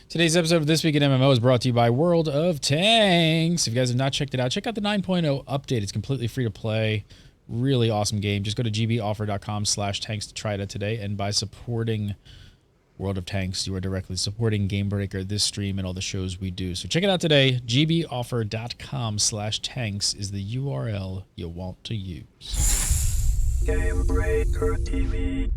Today's episode of This Week in MMO is brought to you by World of Tanks. If you guys have not checked it out, check out the 9.0 update. It's completely free to play. Really awesome game. Just go to gboffer.com/tanks to try it out today. And by supporting World of Tanks, you are directly supporting Gamebreaker, this stream, and all the shows we do. So check it out today. gboffer.com/tanks is the URL you want to use. Gamebreaker TV.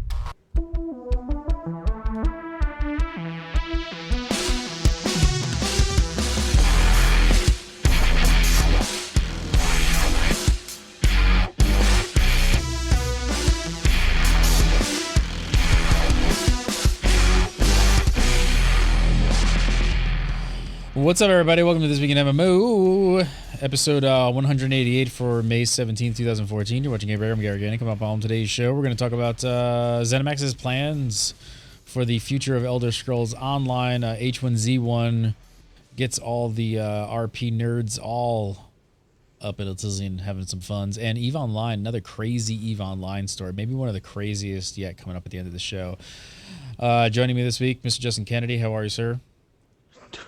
What's up, everybody? Welcome to This Week in MMO, episode 188 for May 17th, 2014. You're watching Gamebreaker. I'm Gary Gannon. Come up on today's show. We're going to talk about ZeniMax's plans for the future of Elder Scrolls Online. H1Z1 gets all the RP nerds all up at a tizzy and having some funs. And EVE Online, another crazy EVE Online story. Maybe one of the craziest yet coming up at the end of the show. Joining me this week, Mr. Justin Kennedy. How are you, sir?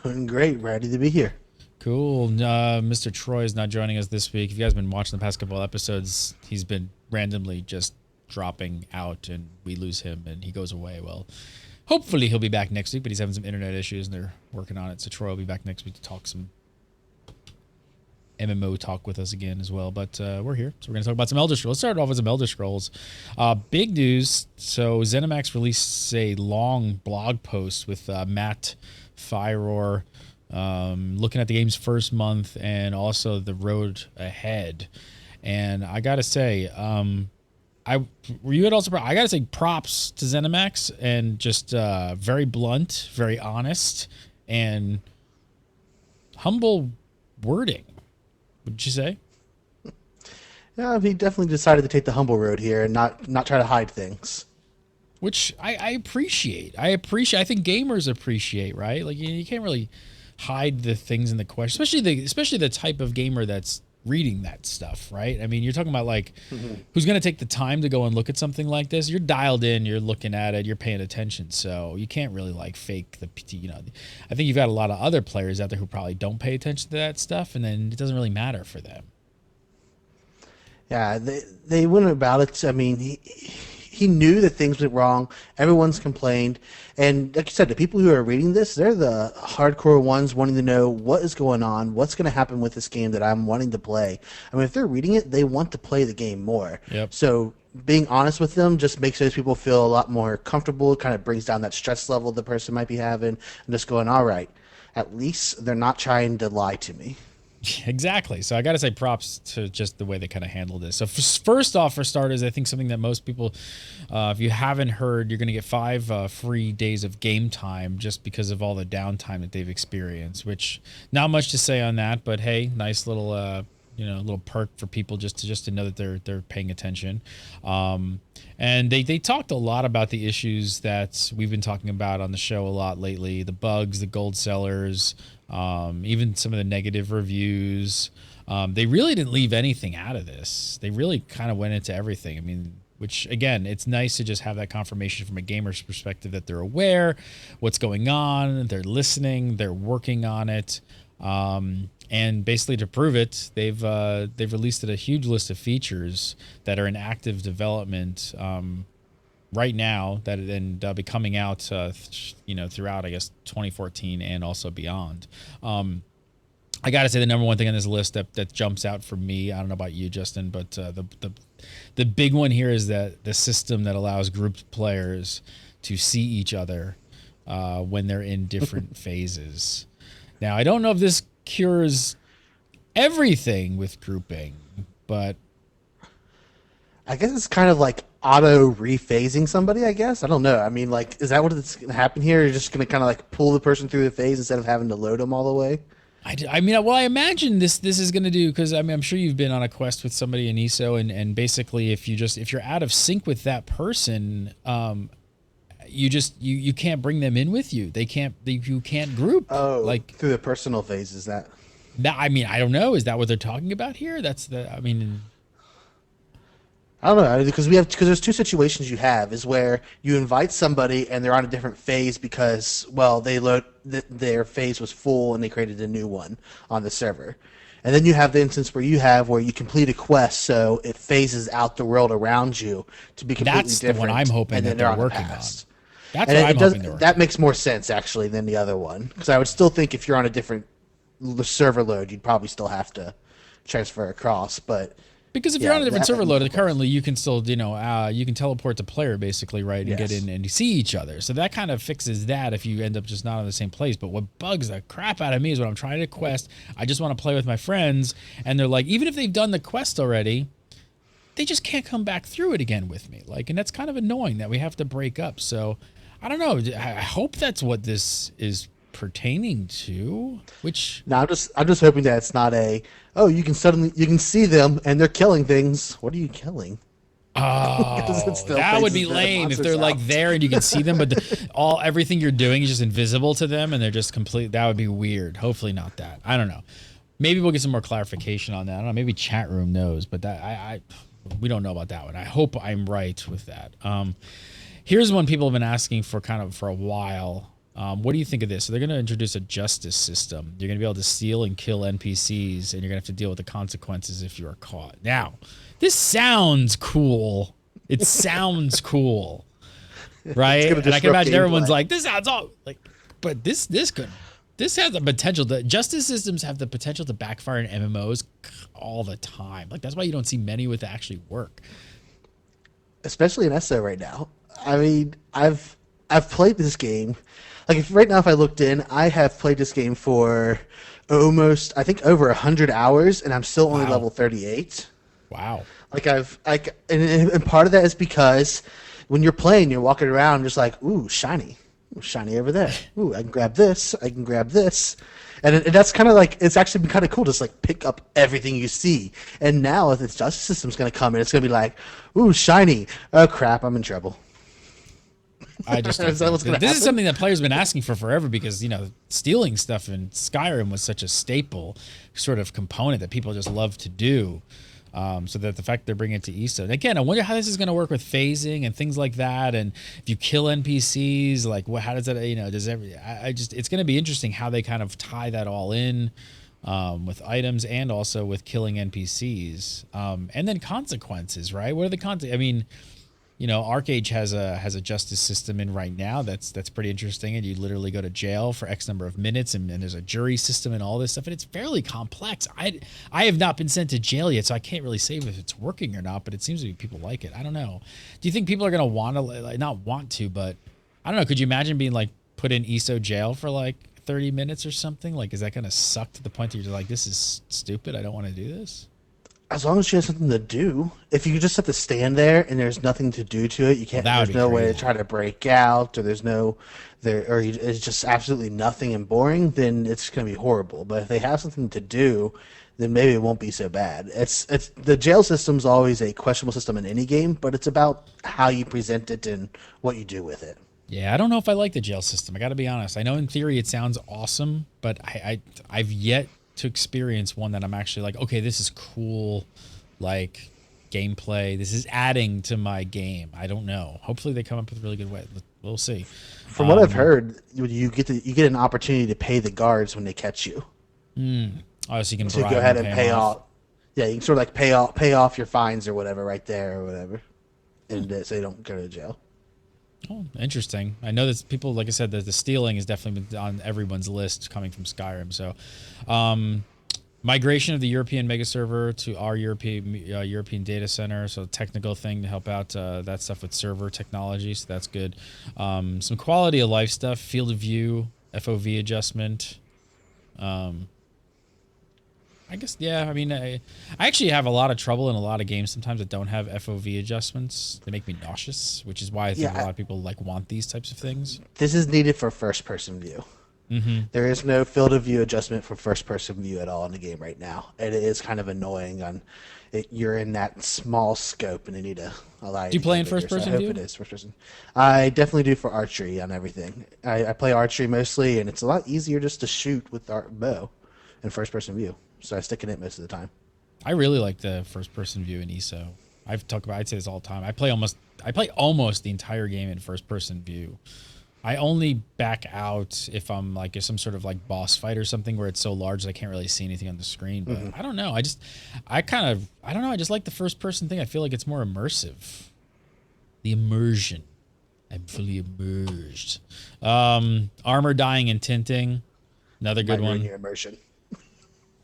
Doing great, ready to be here. Cool. Mr. Troy is not joining us this week. If you guys have been watching the past couple of episodes, he's been randomly just dropping out, and we lose him, and he goes away. Well, hopefully he'll be back next week, but he's having some internet issues, and they're working on it. So Troy will be back next week to talk some MMO talk with us again as well. But we're here, so we're going to talk about some Elder Scrolls. Let's start off with some Elder Scrolls. Big news. So ZeniMax released a long blog post with Matt Firor, looking at the game's first month and also the road ahead. And I gotta say, were you at all surprised? I gotta say props to ZeniMax, and just very blunt, very honest, and humble wording. Would you say? Yeah, he definitely decided to take the humble road here and not try to hide things. Which I appreciate. I think gamers appreciate, right? Like you can't really hide the things in the question, especially the type of gamer that's reading that stuff, right? I mean, you're talking about like who's going to take the time to go and look at something like this. You're dialed in, you're looking at it, you're paying attention, so you can't really like fake the. I think you've got a lot of other players out there who probably don't pay attention to that stuff, and then it doesn't really matter for them. Yeah, they went about it. I mean, he knew that things went wrong. Everyone's complained. And like you said, the people who are reading this, they're the hardcore ones wanting to know what is going on, what's going to happen with this game that I'm wanting to play. I mean, if they're reading it, they want to play the game more. Yep. So being honest with them just makes those people feel a lot more comfortable. It kind of brings down that stress level the person might be having, and just going, all right, at least they're not trying to lie to me. Exactly. So I got to say props to just the way they kind of handled this. So first off, for starters, I think something that most people, if you haven't heard, you're going to get 5 free days of game time just because of all the downtime that they've experienced, which not much to say on that, but hey, nice little, little perk for people just to know that they're paying attention. And they talked a lot about the issues that we've been talking about on the show a lot lately, the bugs, the gold sellers, even some of the negative reviews. They really didn't leave anything out of this. They really kind of went into everything. I mean, which again, it's nice to just have that confirmation from a gamer's perspective that they're aware what's going on, they're listening, they're working on it. And basically to prove it, they've released a huge list of features that are in active development right now that they'll be coming out throughout, I guess, 2014 and also beyond. I got to say the number one thing on this list that jumps out for me, I don't know about you, Justin, but the big one here is that the system that allows grouped players to see each other when they're in different phases. Now, I don't know if this cures everything with grouping, but I guess it's kind of like auto rephasing somebody, I guess. I don't know. I mean, like, is that what it's going to happen here? You're just going to kind of like pull the person through the phase instead of having to load them all the way? I imagine this is going to do, because I mean, I'm sure you've been on a quest with somebody in ESO, and basically if you're out of sync with that person, you can't bring them in with you. You can't group. Oh, like through the personal phase, is that? I mean, I don't know. Is that what they're talking about here? I don't know because there's two situations you have is where you invite somebody and they're on a different phase because their phase was full and they created a new one on the server, and then you have the instance where you complete a quest so it phases out the world around you to be completely That's different. the one I'm hoping and that then they're on the working on. past. That's And what I'm hoping they're working that on. makes more sense actually than the other one because I would still think if you're on a different server load, you'd probably still have to transfer across, but. Because if you're Yeah, on a different that server makes load, more currently you can still, you can teleport to player basically, right, and get Yes. in and you see each other. So that kind of fixes that if you end up just not in the same place. But what bugs the crap out of me is when I'm trying to quest, I just want to play with my friends, and they're like, even if they've done the quest already, they just can't come back through it again with me. Like, and that's kind of annoying that we have to break up. So I don't know. I hope that's what this is pertaining to. Which Now I'm just hoping that it's not you can see them and they're killing things. What are you killing? Because it Oh, still that would phases be the lame if monsters they're like out. there and you can see them, but everything you're doing is just invisible to them and they're just complete. That would be weird. Hopefully not that. I don't know. Maybe we'll get some more clarification on that. I don't know. Maybe chat room knows, but we don't know about that one. I hope I'm right with that. Here's one people have been asking for for a while. What do you think of this? So they're going to introduce a justice system. You're going to be able to steal and kill NPCs, and you're going to have to deal with the consequences if you are caught. Now, this sounds cool. It sounds cool, right? And I can imagine everyone's like, "This sounds all like," but this has the potential. Justice systems have the potential to backfire in MMOs all the time. Like that's why you don't see many with that actually work. Especially in ESO right now. I mean, I've played this game. Like if I looked in, I have played this game for almost I think over 100 hours, and I'm still only Wow. level 38. Wow. And part of that is because when you're playing, you're walking around just like, ooh, shiny. Ooh, shiny over there. Ooh, I can grab this. I can grab this. And that's kind of like, it's actually been kind of cool to just like pick up everything you see. And now this justice system's going to come and it's going to be like, ooh, shiny. Oh, crap, I'm in trouble. I just Is that what's gonna this is happen? something that players have been asking for forever because stealing stuff in Skyrim was such a staple sort of component that people just love to do. So that the fact they're bringing it to ESO. And again, I wonder how this is going to work with phasing and things like that. And if you kill NPCs, like how does that? It's going to be interesting how they kind of tie that all in with items and also with killing NPCs. And then consequences, right? What are the consequences? I mean, Arcade has a justice system in right now that's pretty interesting, and you literally go to jail for X number of minutes, and there's a jury system and all this stuff, and it's fairly complex. I have not been sent to jail yet, so I can't really say if it's working or not, but it seems to be people like it. I don't know. Do you think people are going to want to, not want to, but I don't know. Could you imagine being like put in ESO jail for like 30 minutes or something? Like, is that going to suck to the point that you're like, this is stupid, I don't want to do this? As long as you have something to do. If you just have to stand there and there's nothing to do to it, you can't. Well, that would there's be no way crazy. to try to break out, or it's just absolutely nothing and boring. Then it's going to be horrible. But if they have something to do, then maybe it won't be so bad. It's the jail system's always a questionable system in any game, but it's about how you present it and what you do with it. Yeah, I don't know if I like the jail system. I got to be honest. I know in theory it sounds awesome, but I've yet to experience one that I'm actually like, okay, this is cool, like gameplay. This is adding to my game. I don't know. Hopefully they come up with a really good way. We'll see. From what I've heard, you get an opportunity to pay the guards when they catch you. Oh, so you can So you bribe go ahead them, and pay pay 'em off. Yeah, you can sort of like pay off your fines or whatever right there or whatever, and so you don't go to jail. Oh, interesting. I know that people, like I said, that the stealing has definitely been on everyone's list coming from Skyrim. So, migration of the European mega server to our European data center. So technical thing to help out that stuff with server technology. So that's good. Some quality of life stuff, field of view, FOV adjustment. I guess, yeah, I mean, I actually have a lot of trouble in a lot of games sometimes that don't have FOV adjustments. They make me nauseous, which is why I think a lot of people want these types of things. This is needed for first-person view. There is no field of view adjustment for first-person view at all in the game right now, and it is kind of annoying. You're in that small scope, and they need to allow you. Do you to play go in bigger, first-person so I hope view? it is first-person. I definitely do for archery on everything. I play archery mostly, and it's a lot easier just to shoot with our bow in first-person view. So I stick in it most of the time. I really like the first-person view in ESO. I'd say this all the time. I play almost the entire game in first person view. I only back out if I'm like some sort of like boss fight or something where it's so large that I can't really see anything on the screen. But I don't know. I don't know. I just like the first person thing. I feel like it's more immersive. The immersion. I'm fully immersed. Armor dying and tinting. Another good one. Your immersion.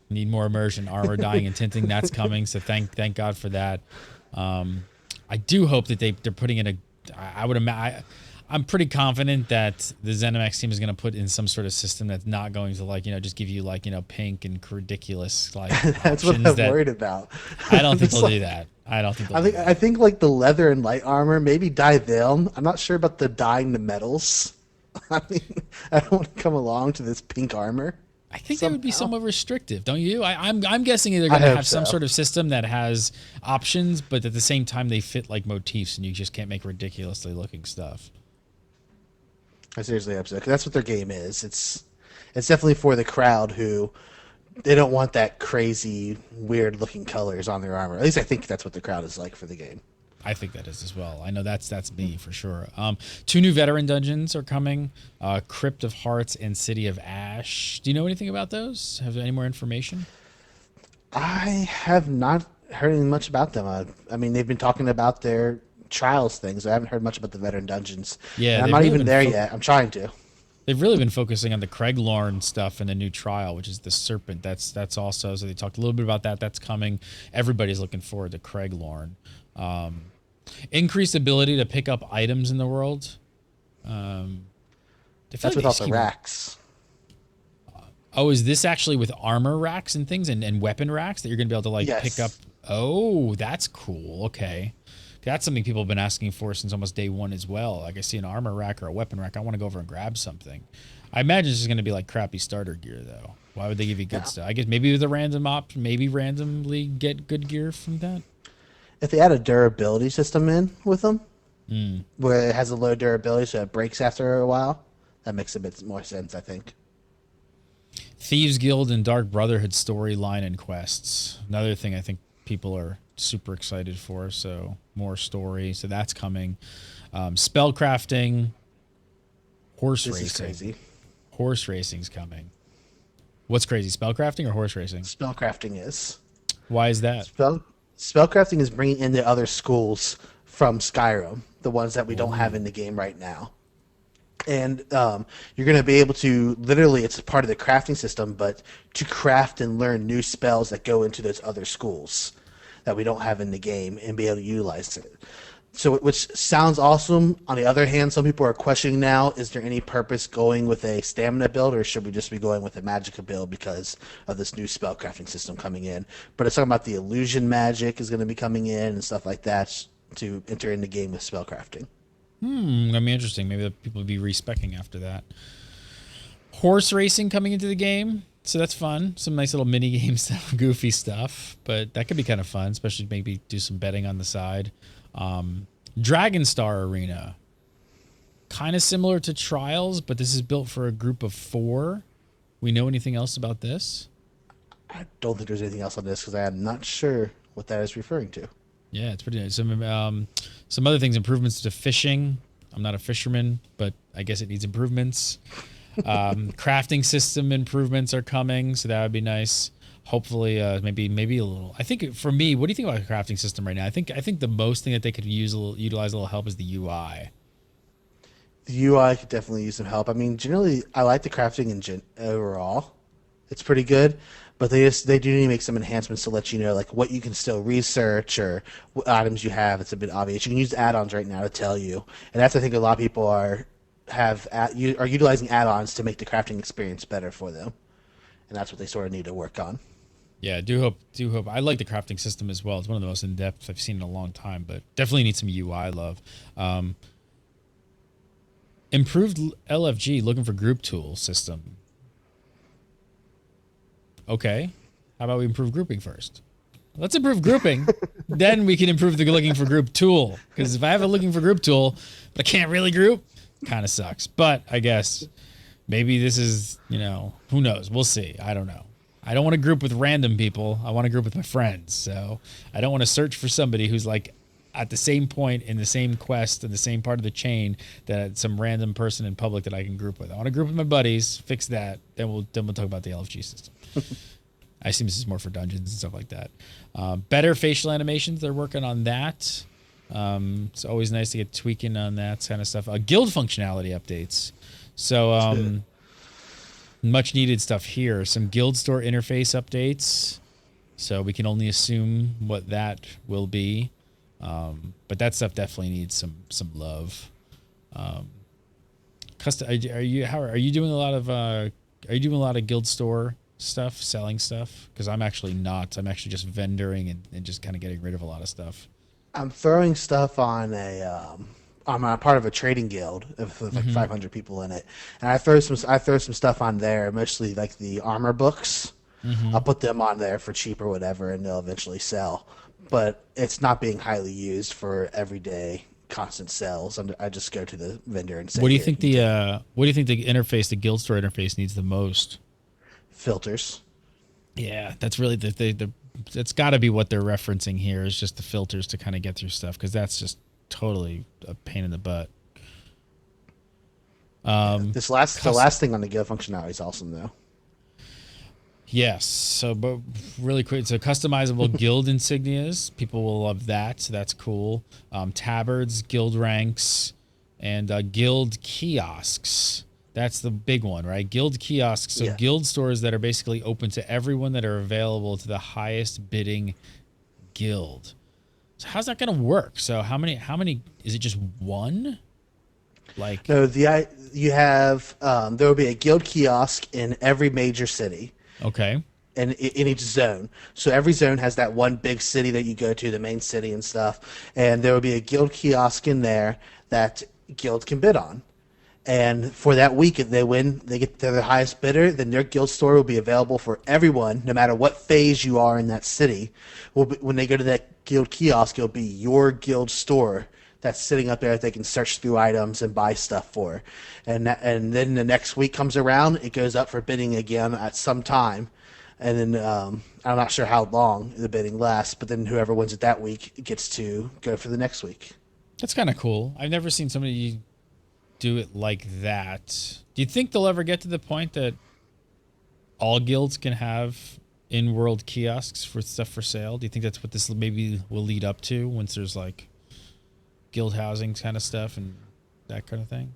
Need more immersion. Armor dying and tinting. That's coming. So thank God for that. I do hope that they're putting in I'm pretty confident that the ZeniMax team is going to put in some sort of system that's not going to like, just give you like, pink and ridiculous like That's what I'm worried about. I don't think they'll do that. I think like the leather and light armor, maybe dye them. I'm not sure about the dyeing the metals. I mean, I don't want to come along to this pink armor. I think that would be somewhat restrictive, don't you? I'm guessing they're going to have some sort of system that has options, but at the same time they fit like motifs, and you just can't make ridiculously looking stuff. I seriously hope so, because that's what their game is. It's definitely for the crowd who they don't want that crazy, weird-looking colors on their armor. At least I think that's what the crowd is like for the game. I think that is as well. I know that's me for sure. 2 new veteran dungeons are coming, Crypt of Hearts and City of Ash. Do you know anything about those? Have any more information? I have not heard much about them. I mean, they've been talking about their trials things. I haven't heard much about the veteran dungeons. Yeah, and I'm not even there yet. I'm trying to. They've really been focusing on the Craiglorn stuff and the new trial, which is the Serpent. That's also, so they talked a little bit about that. That's coming. Everybody's looking forward to Craiglorn. Increased ability to pick up items in the world. That's with all the racks. Oh, is this actually with armor racks and things and weapon racks that you're going to be able to pick up? Oh, that's cool. Okay. That's something people have been asking for since almost day one as well. Like I see an armor rack or a weapon rack, I want to go over and grab something. I imagine this is going to be like crappy starter gear though. Why would they give you good stuff? I guess maybe with a random maybe randomly get good gear from that. If they add a durability system in with them, where it has a low durability so it breaks after a while, that makes a bit more sense, I think. Thieves Guild and Dark Brotherhood storyline and quests. Another thing I think people are super excited for, so more story, so that's coming. Spellcrafting, horse racing. Is crazy. Horse racing's coming. What's crazy, spellcrafting or horse racing? Spellcrafting is. Why is that? Spellcrafting is bringing in the other schools from Skyrim, the ones that we don't have in the game right now. And you're going to be able to, literally, it's part of the crafting system, but to craft and learn new spells that go into those other schools that we don't have in the game and be able to utilize it. So, which sounds awesome. On the other hand, some people are questioning now, is there any purpose going with a stamina build, or should we just be going with a magicka build because of this new spellcrafting system coming in? But it's talking about the illusion magic is going to be coming in and stuff like that to enter in the game with spellcrafting. Gonna be interesting. Maybe people will be respecing after that. Horse racing coming into the game. So that's fun. Some nice little mini game stuff, goofy stuff, but that could be kind of fun, especially maybe do some betting on the side. Dragon Star Arena, kind of similar to Trials, but this is built for a group of 4. We know anything else about this? I don't think there's anything else on this because I am not sure what that is referring to. Yeah, it's pretty nice. Some other things, improvements to fishing. I'm not a fisherman, but I guess it needs improvements. Crafting system improvements are coming, so that would be nice. Hopefully, maybe a little. I think for me, what do you think about the crafting system right now? I think the most thing that they could utilize a little help is the UI. The UI could definitely use some help. I mean, generally, I like the crafting overall. It's pretty good, but they do need to make some enhancements to let you know like what you can still research or what items you have. It's a bit obvious. You can use add-ons right now to tell you, and that's I think a lot of people are utilizing add-ons to make the crafting experience better for them, and that's what they sort of need to work on. Yeah, do hope. I like the crafting system as well. It's one of the most in-depth I've seen in a long time, but definitely need some UI love. Improved LFG, looking for group tool system. Okay, how about we improve grouping first? Let's improve grouping, then we can improve the looking for group tool. Because if I have a looking for group tool, but I can't really group, kind of sucks. But I guess maybe this is, who knows? We'll see. I don't know. I don't want to group with random people. I want to group with my friends. So I don't want to search for somebody who's like at the same point in the same quest in the same part of the chain that some random person in public that I can group with. I want to group with my buddies, fix that. Then we'll talk about the LFG system. I assume this is more for dungeons and stuff like that. Better facial animations. They're working on that. It's always nice to get tweaking on that kind of stuff. Guild functionality updates. So much needed stuff here. Some guild store interface updates. So we can only assume what that will be. But that stuff definitely needs some love. Are you doing a lot of guild store stuff, selling stuff? Because I'm actually not. I'm actually just vendoring and just kind of getting rid of a lot of stuff. I'm throwing stuff on I'm a part of a trading guild with like 500 people in it, and I throw some stuff on there, mostly like the armor books. I'll put them on there for cheap or whatever, and they'll eventually sell. But it's not being highly used for everyday constant sales. I just go to the vendor and say, What do you think the interface, the guild store interface, needs the most? Filters. Yeah, that's really that's got to be what they're referencing here, is just the filters to kind of get through stuff, because that's just totally a pain in the butt. The last thing on the guild functionality is awesome though. Yes. So, but really quick, so customizable guild insignias. People will love that. So that's cool. Tabards, guild ranks, and guild kiosks. That's the big one, right? Guild kiosks. So guild stores that are basically open to everyone, that are available to the highest bidding guild. So how's that going to work? So how many, is it just one? Like, no, you have, there will be a guild kiosk in every major city. Okay. And in each zone. So every zone has that one big city that you go to, the main city and stuff. And there will be a guild kiosk in there that guilds can bid on. And for that week, if they win, they're the highest bidder, then their guild store will be available for everyone, no matter what phase you are in that city. When they go to that guild kiosk, it'll be your guild store that's sitting up there that they can search through items and buy stuff for. And then the next week comes around, it goes up for bidding again at some time. And then I'm not sure how long the bidding lasts, but then whoever wins it that week gets to go for the next week. That's kind of cool. I've never seen somebody do it like that. Do you think they'll ever get to the point that all guilds can have in-world kiosks for stuff for sale? Do you think that's what this maybe will lead up to, once there's like guild housing kind of stuff and that kind of thing?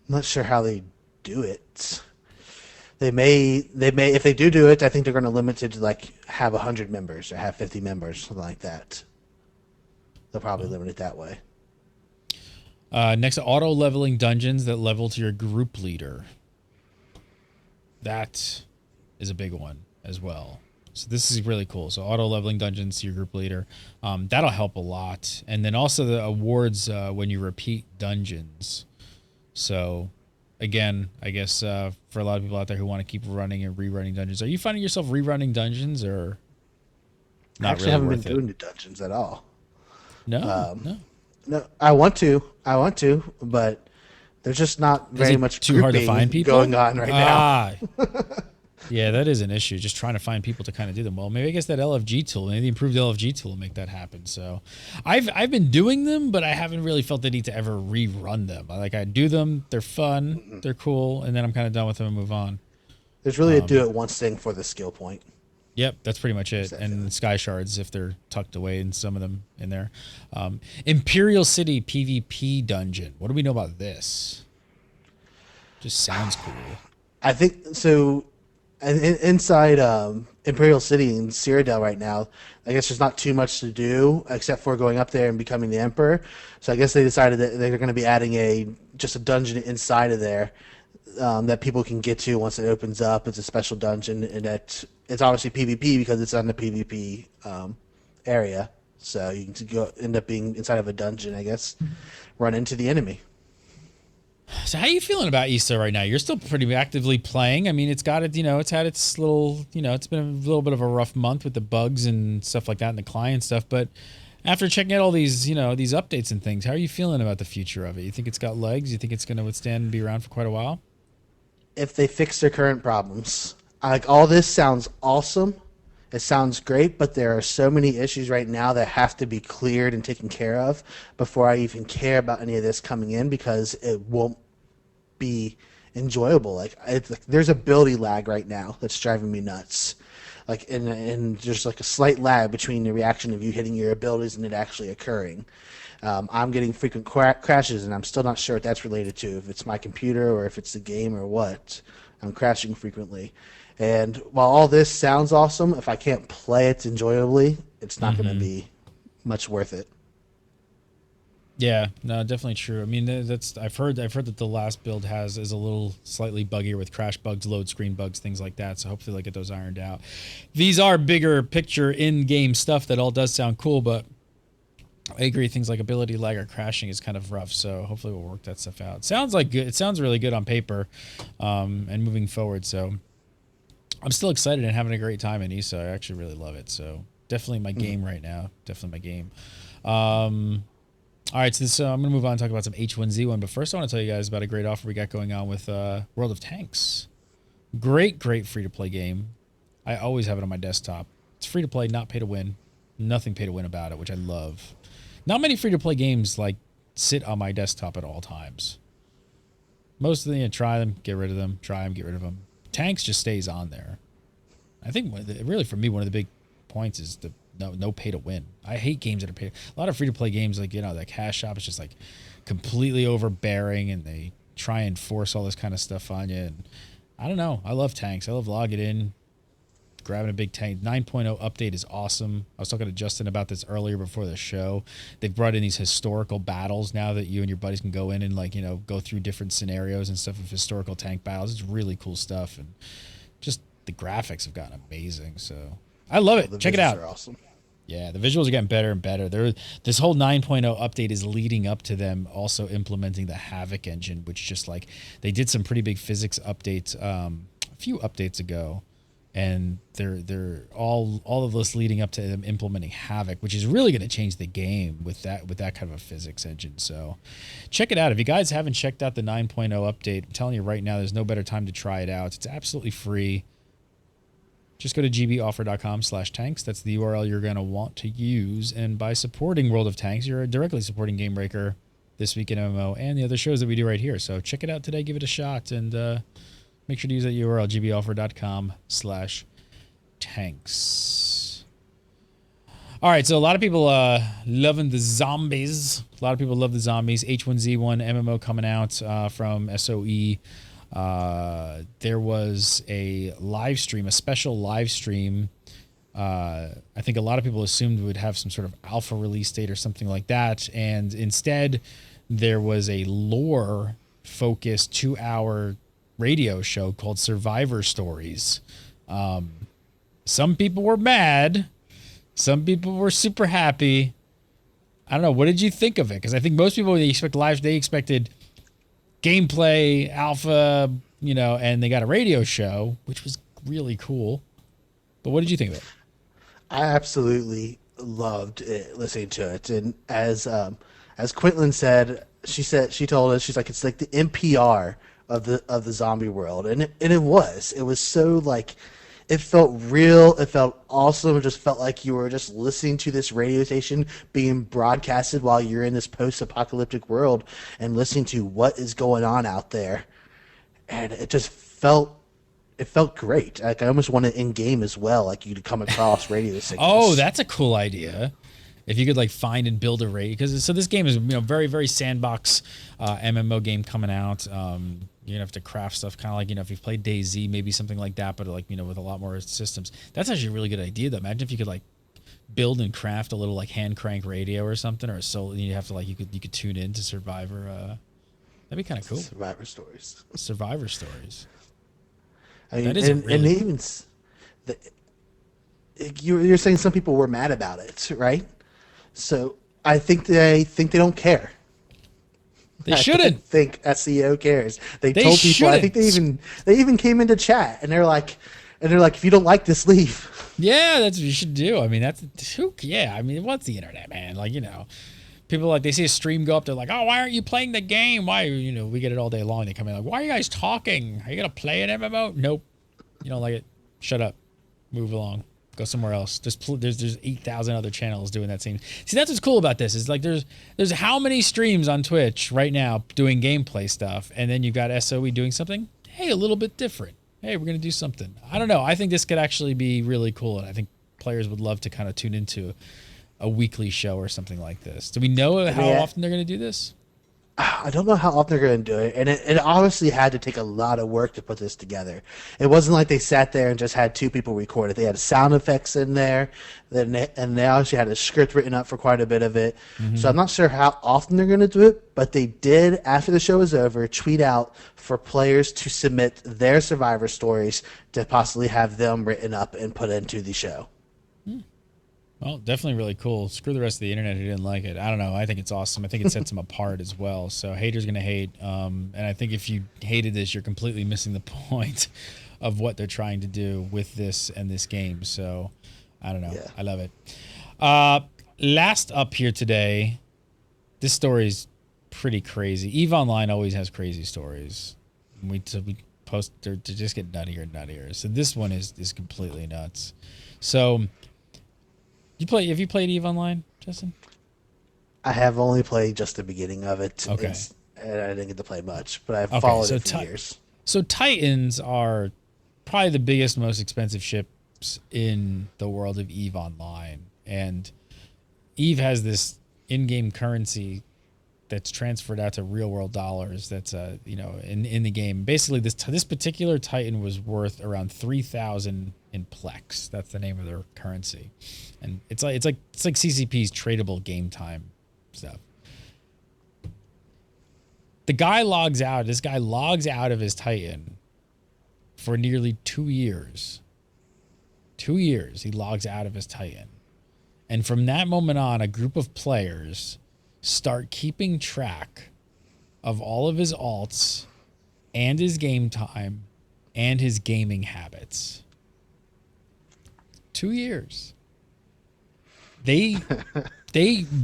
I'm not sure how they do it. They may, if they do it, I think they're going to limit it to like have 100 members or have 50 members, something like that. They'll probably limit it that way. Next, auto leveling dungeons that level to your group leader. That is a big one as well. So this is really cool. So auto leveling dungeons to your group leader. That'll help a lot. And then also the awards when you repeat dungeons. So again, I guess for a lot of people out there who want to keep running and rerunning dungeons, are you finding yourself rerunning dungeons, or not? I actually haven't been doing the dungeons at all. No, no. I want to, but there's just not very much too hard to find people going on right now. Yeah, that is an issue. Just trying to find people to kind of do them. Well, maybe I guess that LFG tool, maybe the improved LFG tool will make that happen. So I've been doing them, but I haven't really felt the need to ever rerun them. Like, I do them, they're fun, they're cool, and then I'm kind of done with them and move on. There's really a do it once thing for the skill point. Yep, that's pretty much it. And sky shards, if they're tucked away in some of them in there. Imperial City PvP dungeon. What do we know about this? Just sounds cool. I think so. And inside Imperial City in Cyrodiil right now, I guess there's not too much to do except for going up there and becoming the Emperor. So I guess they decided that they're going to be adding just a dungeon inside of there that people can get to once it opens up. It's a special dungeon, and that it's obviously PvP because it's on the PvP area. So you can end up being inside of a dungeon, I guess, run into the enemy. So how are you feeling about ESO right now? You're still pretty actively playing. I mean, it's got it, it's had its little, it's been a little bit of a rough month with the bugs and stuff like that and the client stuff. But after checking out all these, these updates and things, how are you feeling about the future of it? You think it's got legs? You think it's going to withstand and be around for quite a while? If they fix their current problems, like all this sounds awesome. It sounds great, but there are so many issues right now that have to be cleared and taken care of before I even care about any of this coming in, because it won't be enjoyable. Like there's ability lag right now that's driving me nuts. Like and there's like a slight lag between the reaction of you hitting your abilities and it actually occurring. I'm getting frequent crashes, and I'm still not sure what that's related to. If it's my computer or if it's the game or what. I'm crashing frequently. And while all this sounds awesome, if I can't play it enjoyably, it's not going to be much worth it. Yeah, no, definitely true. I mean, that's I've heard that the last build is a little slightly buggier with crash bugs, load screen bugs, things like that. So hopefully they'll get those ironed out. These are bigger picture in-game stuff that all does sound cool, but I agree, things like ability lag or crashing is kind of rough. So hopefully we'll work that stuff out. Sounds like good. It sounds really good on paper, and moving forward. So I'm still excited and having a great time in ESO. I actually really love it. So definitely my game right now. Definitely my game. All right, so I'm going to move on and talk about some H1Z1. But first, I want to tell you guys about a great offer we got going on with World of Tanks. Great free-to-play game. I always have it on my desktop. It's free-to-play, not pay-to-win. Nothing pay-to-win about it, which I love. Not many free-to-play games like sit on my desktop at all times. Most of them, try them, get rid of them. Try them, get rid of them. Tanks just stays on there. I think really for me, one of the big points is the no pay to win. I hate games that are pay. A lot of free to play games, like that cash shop is just like completely overbearing, and they try and force all this kind of stuff on you. And I don't know. I love tanks. I love logging in, grabbing a big tank. 9.0 update is awesome. I was talking to Justin about this earlier before the show. They've brought in these historical battles now that you and your buddies can go in and go through different scenarios and stuff of historical tank battles. It's really cool stuff, and just the graphics have gotten amazing. So I love it. Check it out. Are awesome. Yeah, the visuals are getting better and better. This whole 9.0 update is leading up to them also implementing the Havoc engine, which just like they did some pretty big physics updates a few updates ago, and they're all of this leading up to them implementing Havoc, which is really going to change the game with that kind of a physics engine. So check it out. If you guys haven't checked out the 9.0 update, I'm telling you right now, there's no better time to try it out. It's absolutely free. Just go to gboffer.com/tanks. That's the URL you're going to want to use. And by supporting World of Tanks, you're directly supporting Game Breaker, This Week in MMO, and the other shows that we do right here. So check it out today. Give it a shot. And make sure to use that URL, gboffer.com/tanks. All right, so a lot of people loving the zombies. A lot of people love the zombies. H1Z1 MMO coming out from SOE. There was a live stream, a special live stream. I think a lot of people assumed would have some sort of alpha release date or something like that. And instead, there was a lore-focused 2-hour radio show called Survivor Stories. Some people were mad. Some people were super happy. I don't know. What did you think of it? Because I think most people, they expected gameplay, alpha, and they got a radio show, which was really cool. But what did you think of it? I absolutely loved it, listening to it. And as Quinlan said, she told us, she's like, it's like the NPR of the zombie world. And it was so like, it felt real. It felt awesome. It just felt like you were just listening to this radio station being broadcasted while you're in this post-apocalyptic world and listening to what is going on out there. And it just felt great. Like I almost want it in game as well. Like you could come across radio signals. Oh, that's a cool idea. If you could like find and build a radio, because this game is very very sandbox MMO game coming out. You have to craft stuff kind of like if you've played DayZ, maybe something like that, but like with a lot more systems. That's actually a really good idea though. Imagine if you could like build and craft a little like hand crank radio or something, or so you have to like you could tune in to Survivor. That'd be kind of cool. Survivor Stories. Survivor Stories. I mean, and even you're saying some people were mad about it, right? So I think they don't care. They shouldn't. I don't think SEO cares. They told people. Shouldn't. I think they even came into chat and they're like, if you don't like this, leave. Yeah, that's what you should do. I mean, yeah. I mean, what's the internet, man? Like people like they see a stream go up, they're like, oh, why aren't you playing the game? Why we get it all day long. They come in like, why are you guys talking? Are you gonna play an MMO? Nope. You don't like it. Shut up. Move along. Go somewhere else. There's 8,000 other channels doing that same. See, that's what's cool about this is like there's how many streams on Twitch right now doing gameplay stuff, and then you've got SOE doing something. Hey, a little bit different. Hey, we're gonna do something. I don't know. I think this could actually be really cool, and I think players would love to kind of tune into a weekly show or something like this. Do we know how often they're gonna do this? I don't know how often they're going to do it, and it obviously had to take a lot of work to put this together. It wasn't like they sat there and just had two people record it. They had sound effects in there, and they actually had a script written up for quite a bit of it. So I'm not sure how often they're going to do it, but they did, after the show was over, tweet out for players to submit their survivor stories to possibly have them written up and put into the show. Well, definitely really cool. Screw the rest of the internet who didn't like it. I don't know. I think it's awesome. I think it sets them apart as well. So haters going to hate. And I think if you hated this, you're completely missing the point of what they're trying to do with this and this game. So I don't know. Yeah. I love it. Last up here today, this story's pretty crazy. EVE Online always has crazy stories. We post to just get nuttier and nuttier. So this one is completely nuts. So have you played EVE Online, Justin? I have only played just the beginning of it. Okay. And I didn't get to play much, but I've followed it for years. So Titans are probably the biggest, most expensive ships in the world of EVE Online. And EVE has this in-game currency that's transferred out to real-world dollars that's in the game. Basically, this particular Titan was worth around 3,000 in Plex. That's the name of their currency. And it's like CCP's tradable game time stuff. This guy logs out of his Titan for nearly 2 years. 2 years he logs out of his Titan. And from that moment on, a group of players start keeping track of all of his alts and his game time and his gaming habits. 2 years. They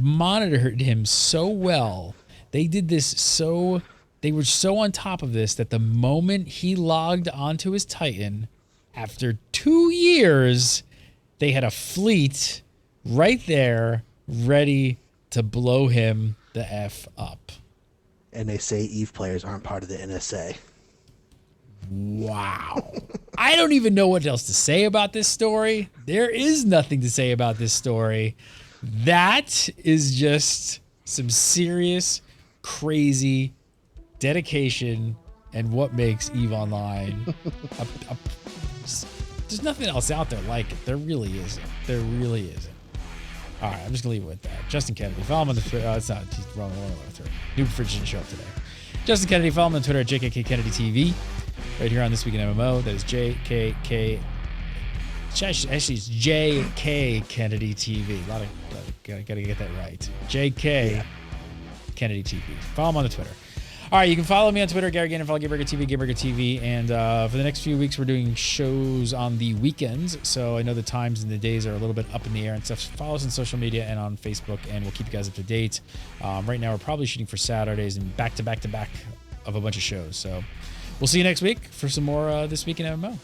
monitored him so well. They did this they were so on top of this that the moment he logged onto his Titan, after 2 years, they had a fleet right there ready to blow him the F up. And they say EVE players aren't part of the NSA. Wow. I don't even know what else to say about this story. There is nothing to say about this story. That is just some serious, crazy dedication and what makes EVE Online. There's nothing else out there like it. There really isn't. There really isn't. All right, I'm just going to leave it with that. Justin Kennedy. Follow him on the Twitter. It's not. He's wrong. New Fridge didn't show up today. Justin Kennedy. Follow him on Twitter at JKK Kennedy TV. Right here on This Week in MMO. That is JKK. Actually, it's JK Kennedy TV. Gotta get that right. JK Kennedy TV. Follow him on the Twitter. All right, you can follow me on Twitter, Gary Gainer, follow Gameburger TV. And for the next few weeks, we're doing shows on the weekends. So I know the times and the days are a little bit up in the air and stuff. Follow us on social media and on Facebook, and we'll keep you guys up to date. Right now, we're probably shooting for Saturdays and back to back of a bunch of shows. So we'll see you next week for some more This Week in MMO.